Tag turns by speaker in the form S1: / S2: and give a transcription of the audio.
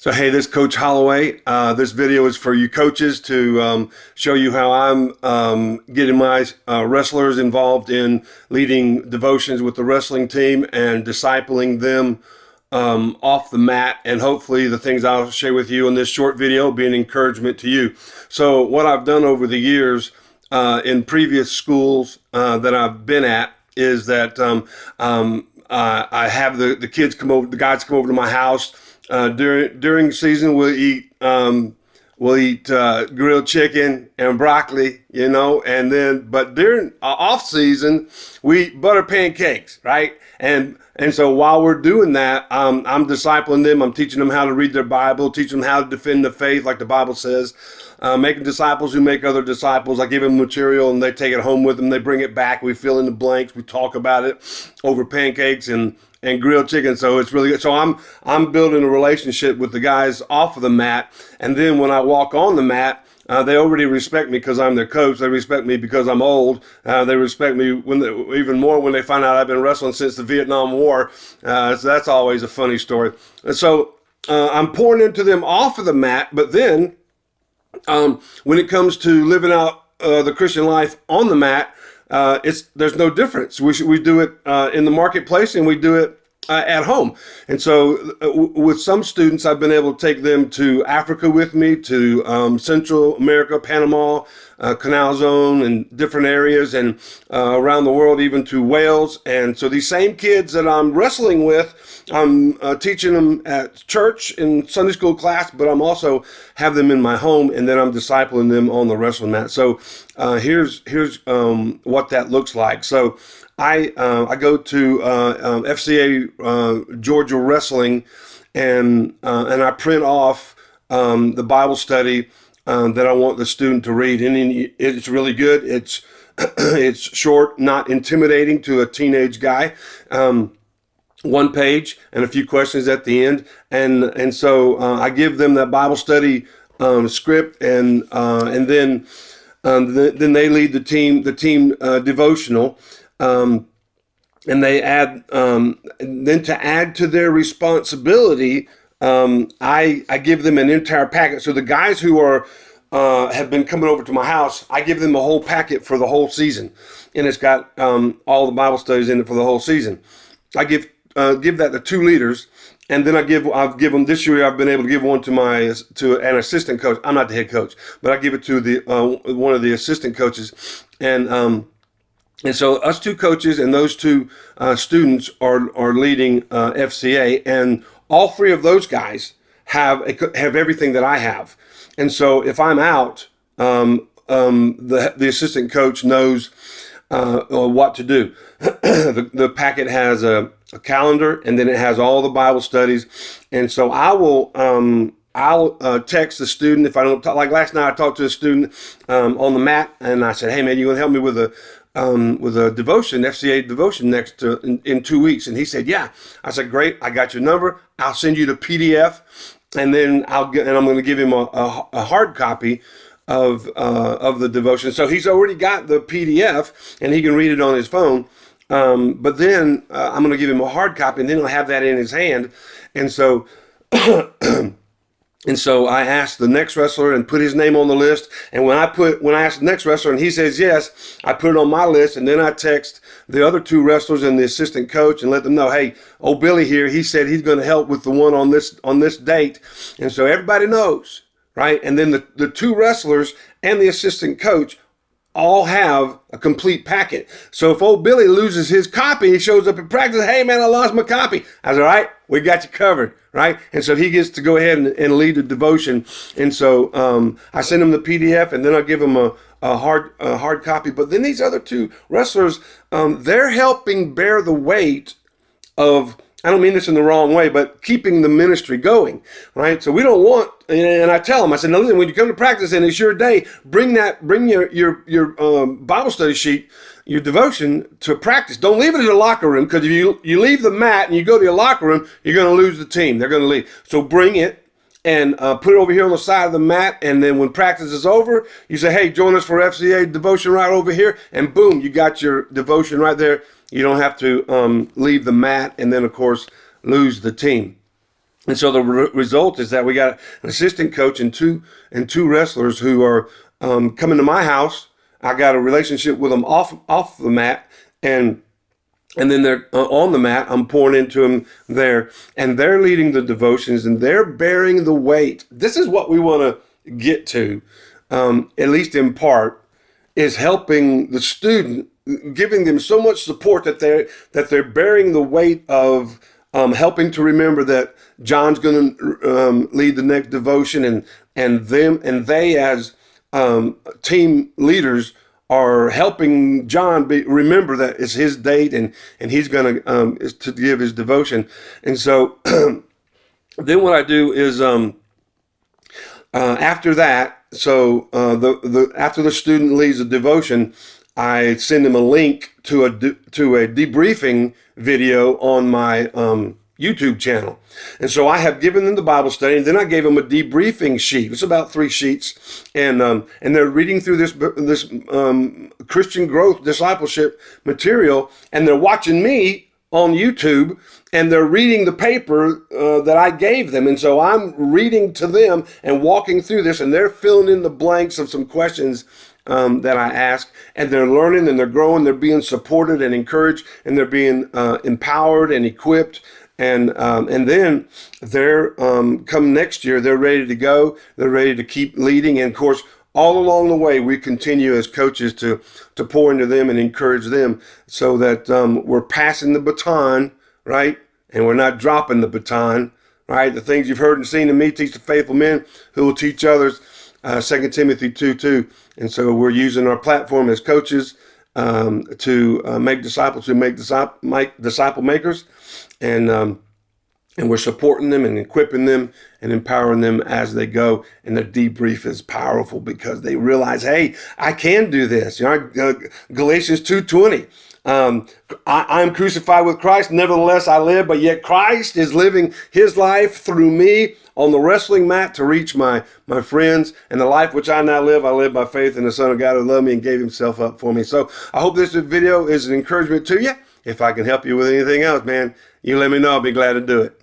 S1: So, hey, this is Coach Holloway. This video is for you coaches to show you how I'm getting my wrestlers involved in leading devotions with the wrestling team and discipling them off the mat. And hopefully the things I'll share with you in this short video will be an encouragement to you. So what I've done over the years in previous schools that I've been at is that I have the kids come over, the guys come over to my house. During season, we'll eat grilled chicken and broccoli, and then but during off season, we eat butter pancakes, right? And so while we're doing that, I'm discipling them. I'm teaching them how to read their Bible, teaching them how to defend the faith, like the Bible says. Making disciples who make other disciples. I give them material and they take it home with them. They bring it back. We fill in the blanks. We talk about it over pancakes and grilled chicken. So it's really good. So I'm building a relationship with the guys off of the mat. And then when I walk on the mat, they already respect me because I'm their coach. They respect me because I'm old. They respect me even more when they find out I've been wrestling since the Vietnam War. So that's always a funny story. And so I'm pouring into them off of the mat, but then when it comes to living out the Christian life on the mat, there's no difference. We do it in the marketplace and we do it at home. And so with some students, I've been able to take them to Africa with me, to Central America, Panama, Canal Zone, and different areas, and around the world, even to Wales. And so these same kids that I'm wrestling with, I'm teaching them at church in Sunday school class, but I'm also have them in my home, and then I'm discipling them on the wrestling mat. So here's what that looks like. So I go to FCA Georgia Wrestling, and I print off the Bible study that I want the student to read, and it's really good. It's it's short, not intimidating to a teenage guy. One page and a few questions at the end, and so I give them that Bible study script, and then they lead the team devotional. And they add, then to add to their responsibility, I give them an entire packet. So the guys who have been coming over to my house, I give them a whole packet for the whole season, and it's got all the Bible studies in it for the whole season. I give that to two leaders, and then I've given this year. I've been able to give one to an assistant coach. I'm not the head coach, but I give it to the one of the assistant coaches, and so us two coaches and those two students are leading FCA, and all three of those guys have everything that I have. And so if I'm out, the assistant coach knows what to do. The packet has a calendar, and then it has all the Bible studies. And so I'll text the student if I don't talk. Like last night, I talked to a student on the mat, and I said, "Hey man, you gonna help me with a devotion, FCA devotion in 2 weeks?" And he said, "Yeah." I said, "Great, I got your number. I'll send you the PDF, and then I'm going to give him a hard copy of the devotion." So he's already got the PDF, and he can read it on his phone. But then I'm going to give him a hard copy, and then he'll have that in his hand. And so And so I asked the next wrestler and put his name on the list. And when I asked the next wrestler and he says yes, I put it on my list. And then I text the other two wrestlers and the assistant coach and let them know, hey, old Billy here, he said he's going to help with the one on this date. And so everybody knows, right? And then the two wrestlers and the assistant coach all have a complete packet. So if old Billy loses his copy, he shows up at practice, hey man, I lost my copy. I was all right, we got you covered, right? And so he gets to go ahead and lead the devotion. And so I send him the PDF, and then I give him a hard copy. But then these other two wrestlers, they're helping bear the weight of, I don't mean this in the wrong way, but keeping the ministry going, right? So we don't want, and I tell them, I said, no, listen, when you come to practice and it's your day, bring your Bible study sheet, your devotion to practice. Don't leave it in the locker room, because if you leave the mat and you go to your locker room, you're going to lose the team. They're going to leave. So bring it and put it over here on the side of the mat, and then when practice is over, you say, hey, join us for FCA devotion right over here, and boom, you got your devotion right there. You don't have to leave the mat and then, of course, lose the team. And so the result is that we got an assistant coach and two wrestlers who are coming to my house. I got a relationship with them off the mat, and then they're on the mat. I'm pouring into them there, and they're leading the devotions, and they're bearing the weight. This is what we want to get to, at least in part, is helping the student, giving them so much support that they're bearing the weight of helping to remember that John's going to lead the next devotion, and they as team leaders are helping John remember that it's his date, and he's going to give his devotion. And so then what I do is after that, so after the student leads the devotion, I send them a link to a debriefing video on my YouTube channel. And so I have given them the Bible study, and then I gave them a debriefing sheet. It's about 3 sheets, and they're reading through this Christian growth discipleship material, and they're watching me on YouTube, and they're reading the paper that I gave them. And so I'm reading to them and walking through this, and they're filling in the blanks of some questions that I ask, and they're learning and they're growing. They're being supported and encouraged, and they're being empowered and equipped. And then they're come next year, they're ready to go. They're ready to keep leading. And of course, all along the way, we continue as coaches to pour into them and encourage them, so that we're passing the baton, right? And we're not dropping the baton, right? The things you've heard and seen in me, teach the faithful men who will teach others. 2 Timothy 2:2. And so we're using our platform as coaches to make disciples who make disciple makers, and we're supporting them and equipping them and empowering them as they go. And the debrief is powerful because they realize, hey, I can do this. You know, Galatians 2:20. I'm crucified with Christ, nevertheless I live, but yet Christ is living his life through me on the wrestling mat to reach my friends. And the life which I now live, I live by faith in the Son of God who loved me and gave himself up for me. So I hope this video is an encouragement to you. If I can help you with anything else, man, you let me know. I'll be glad to do it.